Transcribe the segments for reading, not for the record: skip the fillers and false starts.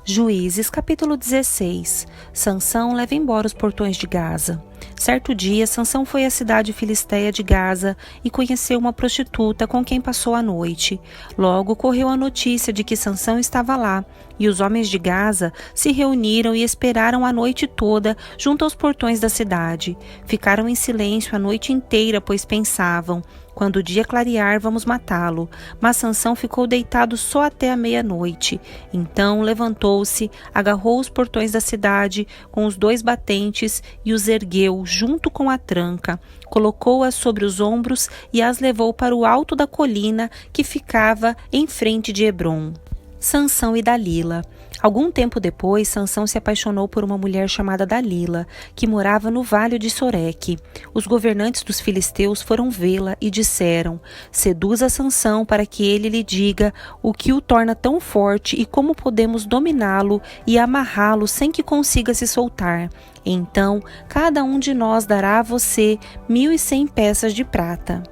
Juízes, capítulo 16. Sansão leva embora os portões de Gaza. Certo dia, Sansão foi à cidade filisteia de Gaza e conheceu uma prostituta com quem passou a noite. Logo correu a notícia de que Sansão estava lá, e os homens de Gaza se reuniram e esperaram a noite toda junto aos portões da cidade. Ficaram em silêncio a noite inteira, pois pensavam: quando o dia clarear, vamos matá-lo. Mas Sansão ficou deitado só até a meia-noite. Então levantou-se, agarrou os portões da cidade com os 2 batentes e os ergueu junto com a tranca. Colocou-as sobre os ombros e as levou para o alto da colina que ficava em frente de Hebrom. Sansão e Dalila. Algum tempo depois, Sansão se apaixonou por uma mulher chamada Dalila, que morava no vale de Soreque. Os governantes dos filisteus foram vê-la e disseram: seduza Sansão para que ele lhe diga o que o torna tão forte e como podemos dominá-lo e amarrá-lo sem que consiga se soltar. Então, cada um de nós dará a você 1.100 peças de prata.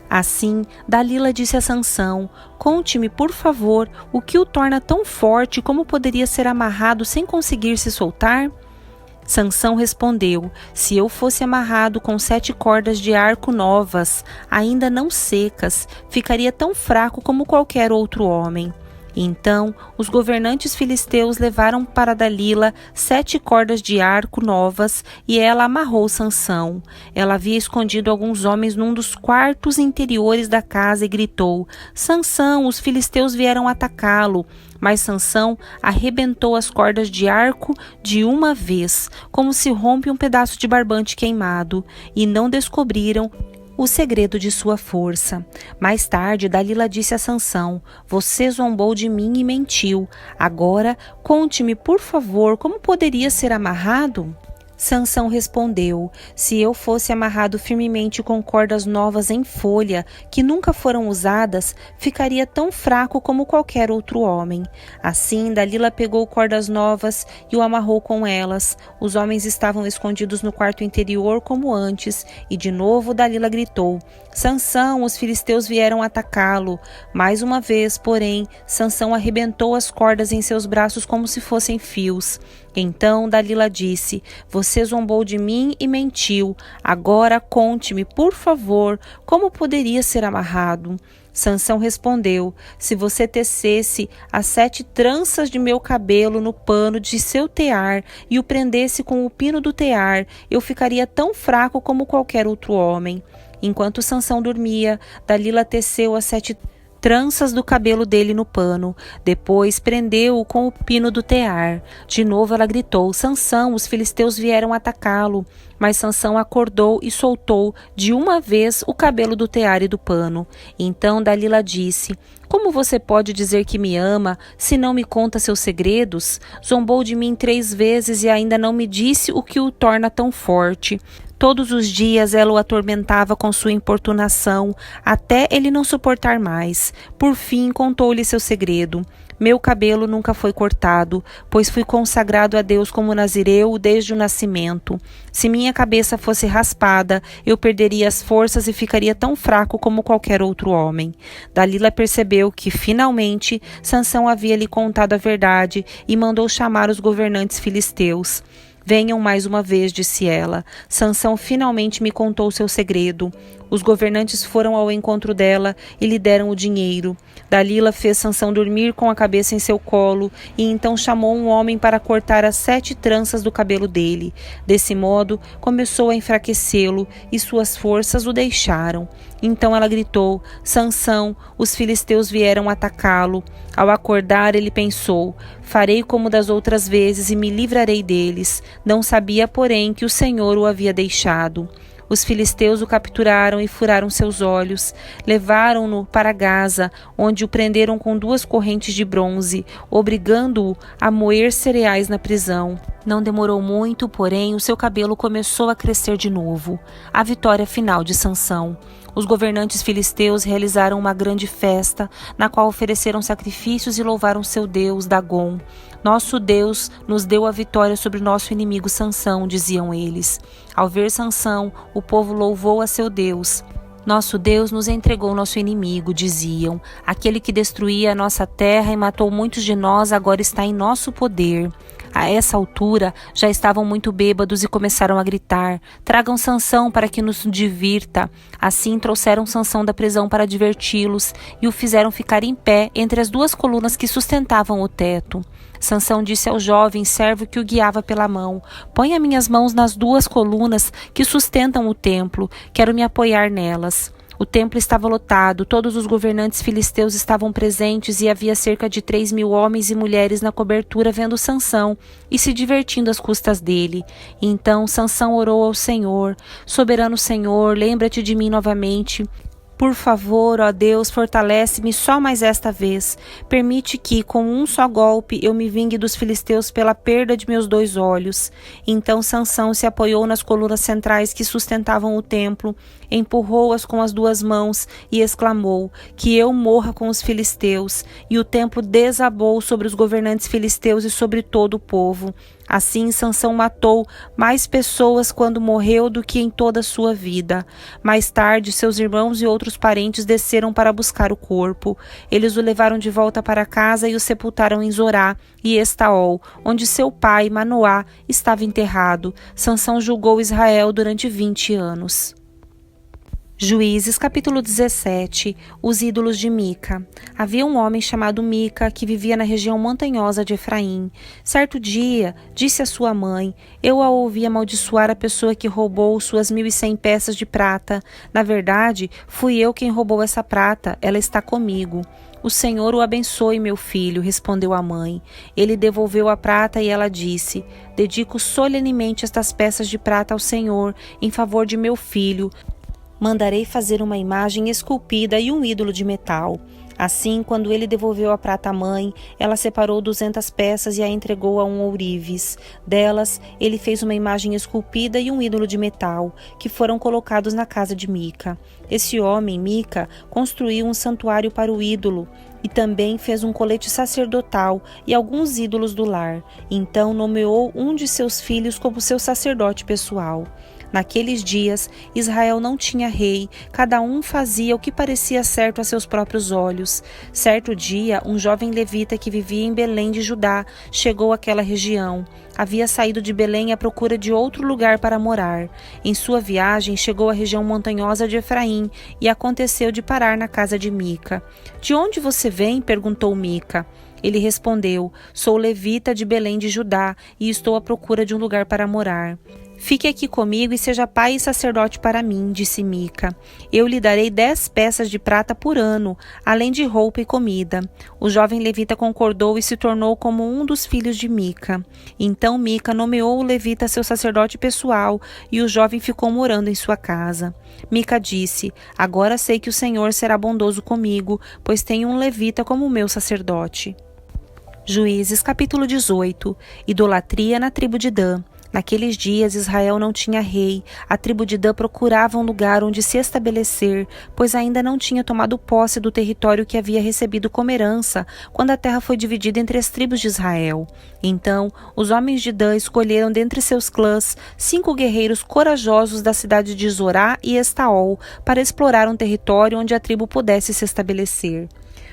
Assim, Dalila disse a Sansão: conte-me, por favor, o que o torna tão forte e como poderia ser amarrado sem conseguir se soltar? Sansão respondeu: se eu fosse amarrado com 7 cordas de arco novas, ainda não secas, ficaria tão fraco como qualquer outro homem. Então, os governantes filisteus levaram para Dalila 7 cordas de arco novas e ela amarrou Sansão. Ela havia escondido alguns homens num dos quartos interiores da casa e gritou: Sansão, os filisteus vieram atacá-lo. Mas Sansão arrebentou as cordas de arco de uma vez, como se rompe um pedaço de barbante queimado, e não descobriram o segredo de sua força. Mais tarde, Dalila disse a Sansão: você zombou de mim e mentiu. Agora, conte-me, por favor, como poderia ser amarrado? Sansão respondeu: se eu fosse amarrado firmemente com cordas novas em folha, que nunca foram usadas, ficaria tão fraco como qualquer outro homem. Assim, Dalila pegou cordas novas e o amarrou com elas. Os homens estavam escondidos no quarto interior como antes, e de novo Dalila gritou: Sansão, os filisteus vieram atacá-lo. Mais uma vez, porém, Sansão arrebentou as cordas em seus braços como se fossem fios. Então Dalila disse: você zombou de mim e mentiu. Agora conte-me, por favor, como poderia ser amarrado? Sansão respondeu: se você tecesse as 7 tranças de meu cabelo no pano de seu tear e o prendesse com o pino do tear, eu ficaria tão fraco como qualquer outro homem. Enquanto Sansão dormia, Dalila teceu as 7 tranças do cabelo dele no pano. Depois prendeu-o com o pino do tear. De novo ela gritou: Sansão, os filisteus vieram atacá-lo. Mas Sansão acordou e soltou de uma vez o cabelo do tear e do pano. Então Dalila disse: como você pode dizer que me ama, se não me conta seus segredos? Zombou de mim 3 vezes e ainda não me disse o que o torna tão forte. Todos os dias ela o atormentava com sua importunação, até ele não suportar mais. Por fim, contou-lhe seu segredo: meu cabelo nunca foi cortado, pois fui consagrado a Deus como nazireu desde o nascimento. Se minha cabeça fosse raspada, eu perderia as forças e ficaria tão fraco como qualquer outro homem. Dalila percebeu que, finalmente, Sansão havia lhe contado a verdade e mandou chamar os governantes filisteus. Venham mais uma vez, disse ela. Sansão finalmente me contou seu segredo. Os governantes foram ao encontro dela e lhe deram o dinheiro. Dalila fez Sansão dormir com a cabeça em seu colo e então chamou um homem para cortar as 7 tranças do cabelo dele. Desse modo, começou a enfraquecê-lo e suas forças o deixaram. Então ela gritou: Sansão, os filisteus vieram atacá-lo. Ao acordar, ele pensou: farei como das outras vezes e me livrarei deles. Não sabia, porém, que o Senhor o havia deixado. Os filisteus o capturaram e furaram seus olhos. Levaram-no para Gaza, onde o prenderam com 2 correntes de bronze, obrigando-o a moer cereais na prisão. Não demorou muito, porém, o seu cabelo começou a crescer de novo. A vitória final de Sansão. Os governantes filisteus realizaram uma grande festa, na qual ofereceram sacrifícios e louvaram seu Deus, Dagom. Nosso Deus nos deu a vitória sobre nosso inimigo Sansão, diziam eles. Ao ver Sansão, o povo louvou a seu Deus. Nosso Deus nos entregou nosso inimigo, diziam. Aquele que destruía a nossa terra e matou muitos de nós agora está em nosso poder. A essa altura, já estavam muito bêbados e começaram a gritar: tragam Sansão para que nos divirta. Assim trouxeram Sansão da prisão para diverti-los e o fizeram ficar em pé entre as duas colunas que sustentavam o teto. Sansão disse ao jovem servo que o guiava pela mão: ponha minhas mãos nas duas colunas que sustentam o templo, quero me apoiar nelas. O templo estava lotado, todos os governantes filisteus estavam presentes e havia cerca de 3.000 homens e mulheres na cobertura vendo Sansão e se divertindo às custas dele. Então Sansão orou ao Senhor: soberano Senhor, lembra-te de mim novamente. Por favor, ó Deus, fortalece-me só mais esta vez. Permite que, com um só golpe, eu me vingue dos filisteus pela perda de meus 2 olhos. Então Sansão se apoiou nas colunas centrais que sustentavam o templo, empurrou-as com as 2 mãos e exclamou: que eu morra com os filisteus. E o templo desabou sobre os governantes filisteus e sobre todo o povo. Assim, Sansão matou mais pessoas quando morreu do que em toda a sua vida. Mais tarde, seus irmãos e outros parentes desceram para buscar o corpo. Eles o levaram de volta para casa e o sepultaram em Zorá e Estaol, onde seu pai, Manoá, estava enterrado. Sansão julgou Israel durante 20 anos. Juízes, capítulo 17. Os ídolos de Mica. Havia um homem chamado Mica que vivia na região montanhosa de Efraim. Certo dia, disse a sua mãe: eu a ouvi amaldiçoar a pessoa que roubou suas 1.100 peças de prata. Na verdade, fui eu quem roubou essa prata, ela está comigo. O Senhor o abençoe, meu filho, respondeu a mãe. Ele devolveu a prata e ela disse: dedico solenemente estas peças de prata ao Senhor, em favor de meu filho. Mandarei fazer uma imagem esculpida e um ídolo de metal. Assim, quando ele devolveu a prata à mãe, ela separou 200 peças e a entregou a um ourives. Delas, ele fez uma imagem esculpida e um ídolo de metal, que foram colocados na casa de Mica. Esse homem, Mica, construiu um santuário para o ídolo e também fez um colete sacerdotal e alguns ídolos do lar. Então nomeou um de seus filhos como seu sacerdote pessoal. Naqueles dias, Israel não tinha rei, cada um fazia o que parecia certo a seus próprios olhos. Certo dia, um jovem levita que vivia em Belém de Judá chegou àquela região. Havia saído de Belém à procura de outro lugar para morar. Em sua viagem, chegou à região montanhosa de Efraim e aconteceu de parar na casa de Mica. De onde você vem? Perguntou Mica. Ele respondeu: sou levita de Belém de Judá e estou à procura de um lugar para morar. Fique aqui comigo e seja pai e sacerdote para mim, disse Mica. Eu lhe darei 10 peças de prata por ano, além de roupa e comida. O jovem levita concordou e se tornou como um dos filhos de Mica. Então Mica nomeou o levita seu sacerdote pessoal e o jovem ficou morando em sua casa. Mica disse: agora sei que o Senhor será bondoso comigo, pois tenho um levita como meu sacerdote. Juízes, capítulo 18. Idolatria na tribo de Dan. Naqueles dias, Israel não tinha rei. A tribo de Dan procurava um lugar onde se estabelecer, pois ainda não tinha tomado posse do território que havia recebido como herança, quando a terra foi dividida entre as tribos de Israel. Então, os homens de Dan escolheram dentre seus clãs 5 guerreiros corajosos da cidade de Zorá e Estaol para explorar um território onde a tribo pudesse se estabelecer.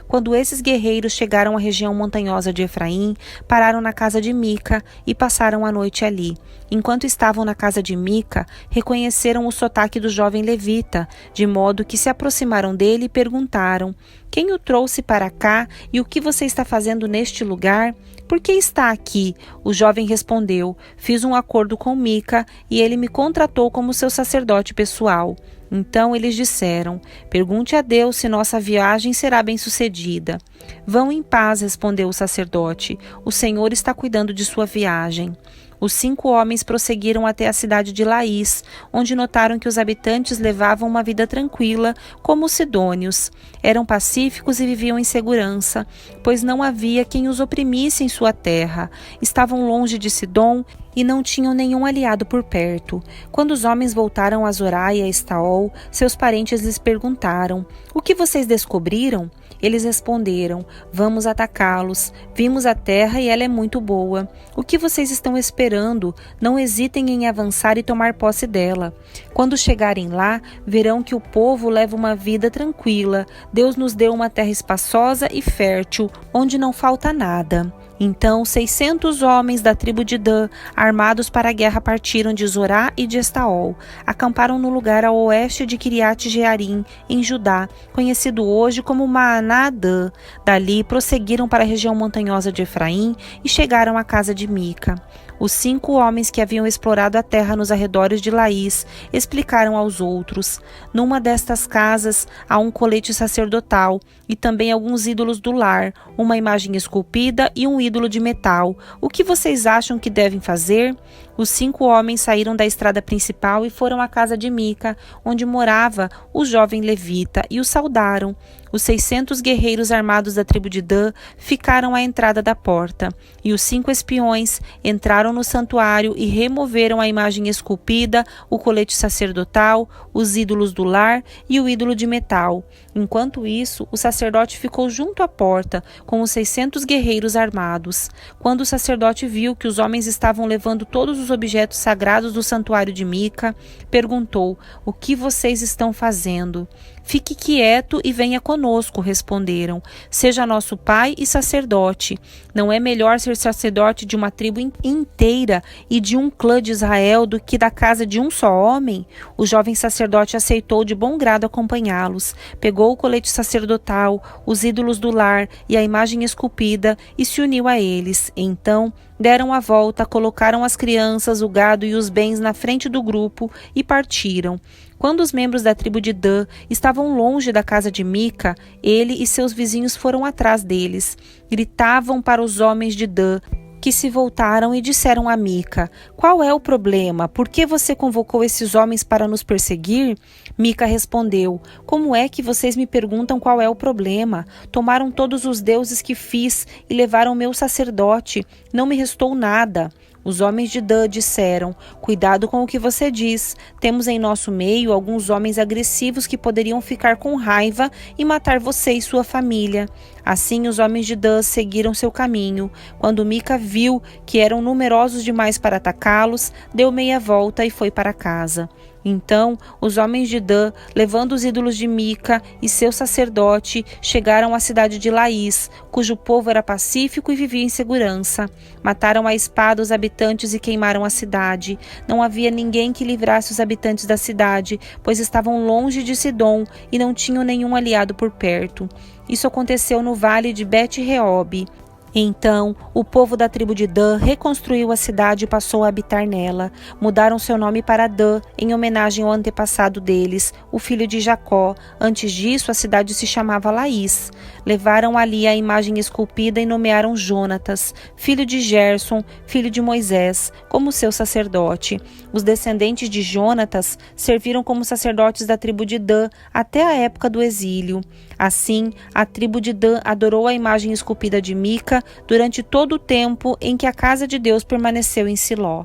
Quando esses guerreiros chegaram à região montanhosa de Efraim, pararam na casa de Mica e passaram a noite ali. Enquanto estavam na casa de Mica, reconheceram o sotaque do jovem levita, de modo que se aproximaram dele e perguntaram: quem o trouxe para cá e o que você está fazendo neste lugar? Por que está aqui? O jovem respondeu: fiz um acordo com Mica e ele me contratou como seu sacerdote pessoal. Então eles disseram: pergunte a Deus se nossa viagem será bem-sucedida. Vão em paz, respondeu o sacerdote. O Senhor está cuidando de sua viagem. Os 5 homens prosseguiram até a cidade de Laís, onde notaram que os habitantes levavam uma vida tranquila, como os sidônios. Eram pacíficos e viviam em segurança, pois não havia quem os oprimisse em sua terra. Estavam longe de Sidom e não tinham nenhum aliado por perto. Quando os homens voltaram a Zorá e a Estaol, seus parentes lhes perguntaram: "O que vocês descobriram?" Eles responderam: "Vamos atacá-los. Vimos a terra e ela é muito boa. O que vocês estão esperando? Não hesitem em avançar e tomar posse dela. Quando chegarem lá, verão que o povo leva uma vida tranquila. Deus nos deu uma terra espaçosa e fértil, onde não falta nada." Então 600 homens da tribo de Dan, armados para a guerra, partiram de Zorá e de Estaol. Acamparam no lugar ao oeste de Kiriat Jearim, em Judá, conhecido hoje como Maanã-Dan. Dali prosseguiram para a região montanhosa de Efraim e chegaram à casa de Mica. Os 5 homens que haviam explorado a terra nos arredores de Laís explicaram aos outros: "Numa destas casas há um colete sacerdotal e também alguns ídolos do lar, uma imagem esculpida e um ídolo de metal. O que vocês acham que devem fazer?" Os 5 homens saíram da estrada principal e foram à casa de Mica, onde morava o jovem levita, e o saudaram. Os 600 guerreiros armados da tribo de Dan ficaram à entrada da porta, e os 5 espiões entraram no santuário e removeram a imagem esculpida, o colete sacerdotal, os ídolos do lar e o ídolo de metal. Enquanto isso, o sacerdote ficou junto à porta, com os 600 guerreiros armados. Quando o sacerdote viu que os homens estavam levando todos os objetos sagrados do santuário de Mica, perguntou: "O que vocês estão fazendo?" "Fique quieto e venha conosco", responderam. "Seja nosso pai e sacerdote. Não é melhor ser sacerdote de uma tribo inteira e de um clã de Israel do que da casa de um só homem?" O jovem sacerdote aceitou de bom grado acompanhá-los. Pegou o colete sacerdotal, os ídolos do lar e a imagem esculpida e se uniu a eles. Então deram a volta, colocaram as crianças, o gado e os bens na frente do grupo e partiram. Quando os membros da tribo de Dan estavam longe da casa de Mica, ele e seus vizinhos foram atrás deles. Gritavam para os homens de Dan, que se voltaram e disseram a Mica: "Qual é o problema? Por que você convocou esses homens para nos perseguir?" Mica respondeu: "Como é que vocês me perguntam qual é o problema? Tomaram todos os deuses que fiz e levaram meu sacerdote. Não me restou nada." Os homens de Dan disseram: "Cuidado com o que você diz. Temos em nosso meio alguns homens agressivos que poderiam ficar com raiva e matar você e sua família." Assim os homens de Dan seguiram seu caminho. Quando Mica viu que eram numerosos demais para atacá-los, deu meia volta e foi para casa. Então os homens de Dan, levando os ídolos de Mica e seu sacerdote, chegaram à cidade de Laís, cujo povo era pacífico e vivia em segurança. Mataram à espada os habitantes e queimaram a cidade. Não havia ninguém que livrasse os habitantes da cidade, pois estavam longe de Sidom e não tinham nenhum aliado por perto. Isso aconteceu no vale de Bet-Reob. Então, o povo da tribo de Dan reconstruiu a cidade e passou a habitar nela. Mudaram seu nome para Dan, em homenagem ao antepassado deles, o filho de Jacó. Antes disso, a cidade se chamava Laís. Levaram ali a imagem esculpida e nomearam Jonatas, filho de Gerson, filho de Moisés, como seu sacerdote. Os descendentes de Jonatas serviram como sacerdotes da tribo de Dan até a época do exílio. Assim, a tribo de Dan adorou a imagem esculpida de Mica durante todo o tempo em que a casa de Deus permaneceu em Siló.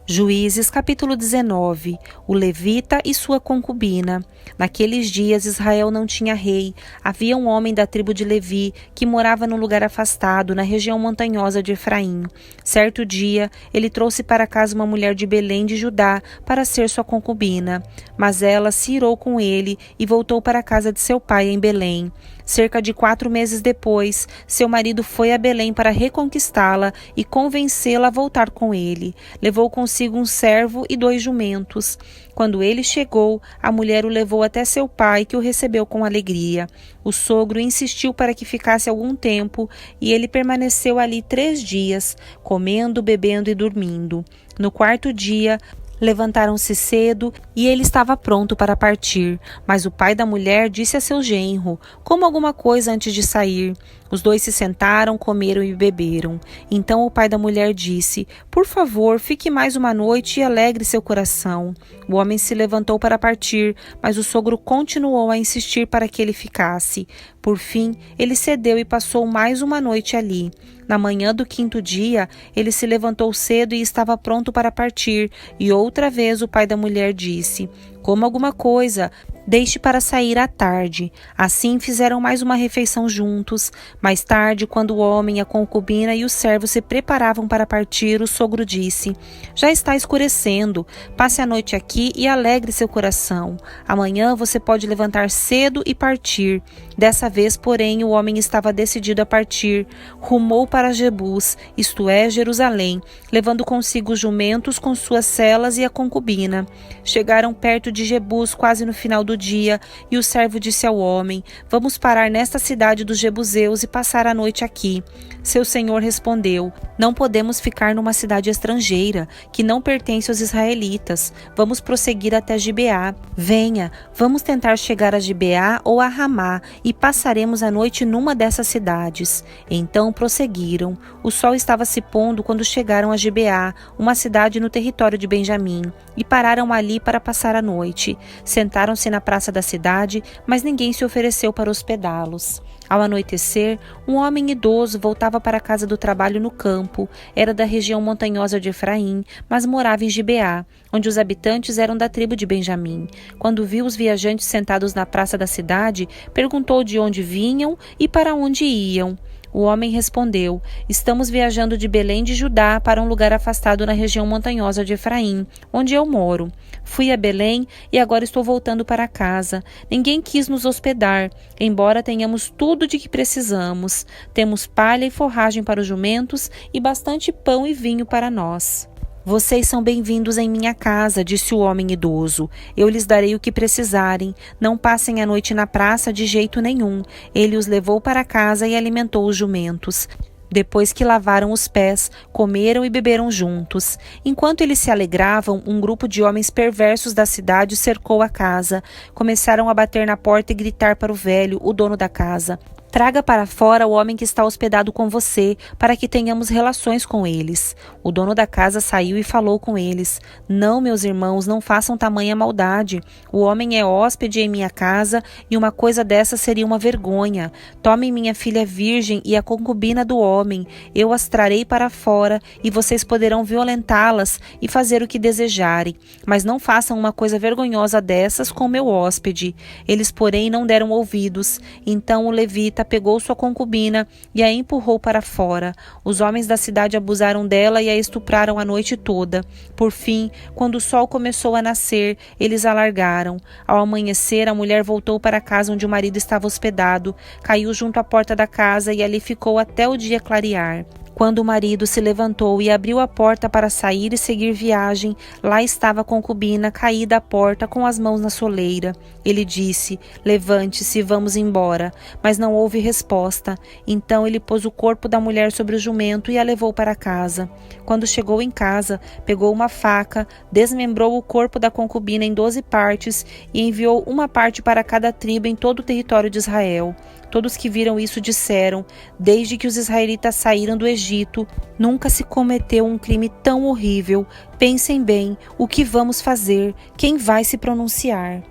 Juízes capítulo 19. O levita e sua concubina. Naqueles dias Israel não tinha rei. Havia um homem da tribo de Levi que morava num lugar afastado, na região montanhosa de Efraim. Certo dia, ele trouxe para casa uma mulher de Belém de Judá para ser sua concubina. Mas ela se irou com ele e voltou para a casa de seu pai em Belém. Cerca de 4 meses depois, seu marido foi a Belém para reconquistá-la e convencê-la a voltar com ele. Levou consigo um servo e 2 jumentos. Quando ele chegou, a mulher o levou até seu pai, que o recebeu com alegria. O sogro insistiu para que ficasse algum tempo, e ele permaneceu ali 3 dias, comendo, bebendo e dormindo. No 4º dia, levantaram-se cedo e ele estava pronto para partir, mas o pai da mulher disse a seu genro: "Coma alguma coisa antes de sair." Os 2 se sentaram, comeram e beberam. Então o pai da mulher disse: "Por favor, fique mais uma noite e alegre seu coração." O homem se levantou para partir, mas o sogro continuou a insistir para que ele ficasse. Por fim, ele cedeu e passou mais uma noite ali. Na manhã do 5º dia, ele se levantou cedo e estava pronto para partir, e outra vez o pai da mulher disse: coma alguma coisa, deixe para sair à tarde. Assim fizeram mais uma refeição juntos. Mais tarde, quando o homem, a concubina e o servo se preparavam para partir, o sogro disse: já está escurecendo, passe a noite aqui e alegre seu coração. Amanhã você pode levantar cedo e partir. Dessa vez, porém, o homem estava decidido a partir. Rumou para Jebus, isto é, Jerusalém, levando consigo os jumentos com suas celas e a concubina. Chegaram perto de Jebus quase no final do dia, e o servo disse ao homem: vamos parar nesta cidade dos jebuseus e passar a noite aqui. Seu senhor respondeu: não podemos ficar numa cidade estrangeira, que não pertence aos israelitas. Vamos prosseguir até Gibeá. Venha, vamos tentar chegar a Gibeá ou a Ramá, e passaremos a noite numa dessas cidades. Então prosseguiram. O sol estava se pondo quando chegaram a Gibeá, uma cidade no território de Benjamim, e pararam ali para passar a noite. Sentaram-se na praça da cidade, mas ninguém se ofereceu para hospedá-los. Ao anoitecer, um homem idoso voltava para a casa do trabalho no campo. Era da região montanhosa de Efraim, mas morava em Gibeá, onde os habitantes eram da tribo de Benjamim. Quando viu os viajantes sentados na praça da cidade, perguntou de onde vinham e para onde iam. O homem respondeu: estamos viajando de Belém de Judá para um lugar afastado na região montanhosa de Efraim, onde eu moro. Fui a Belém e agora estou voltando para casa. Ninguém quis nos hospedar, embora tenhamos tudo de que precisamos. Temos palha e forragem para os jumentos e bastante pão e vinho para nós. Vocês são bem-vindos em minha casa, disse o homem idoso. Eu lhes darei o que precisarem. Não passem a noite na praça de jeito nenhum. Ele os levou para casa e alimentou os jumentos. Depois que lavaram os pés, comeram e beberam juntos. Enquanto eles se alegravam, um grupo de homens perversos da cidade cercou a casa. Começaram a bater na porta e gritar para o velho, o dono da casa: traga para fora o homem que está hospedado com você, para que tenhamos relações com eles. O dono da casa saiu e falou com eles: não, meus irmãos, não façam tamanha maldade. O homem é hóspede em minha casa e uma coisa dessa seria uma vergonha. Tomem minha filha virgem e a concubina do homem. Eu as trarei para fora e vocês poderão violentá-las e fazer o que desejarem. Mas não façam uma coisa vergonhosa dessas com meu hóspede. Eles, porém, não deram ouvidos. Então o levita pegou sua concubina e a empurrou para fora. Os homens da cidade abusaram dela e a estupraram a noite toda. Por fim, quando o sol começou a nascer, eles a largaram. Ao amanhecer, a mulher voltou para a casa onde o marido estava hospedado, caiu junto à porta da casa e ali ficou até o dia clarear. Quando o marido se levantou e abriu a porta para sair e seguir viagem, lá estava a concubina caída à porta com as mãos na soleira. Ele disse: levante-se, vamos embora. Mas não houve resposta. Então ele pôs o corpo da mulher sobre o jumento e a levou para casa. Quando chegou em casa, pegou uma faca, desmembrou o corpo da concubina em 12 partes e enviou uma parte para cada tribo em todo o território de Israel. Todos que viram isso disseram: desde que os israelitas saíram do Egito, nunca se cometeu um crime tão horrível. Pensem bem, o que vamos fazer? Quem vai se pronunciar?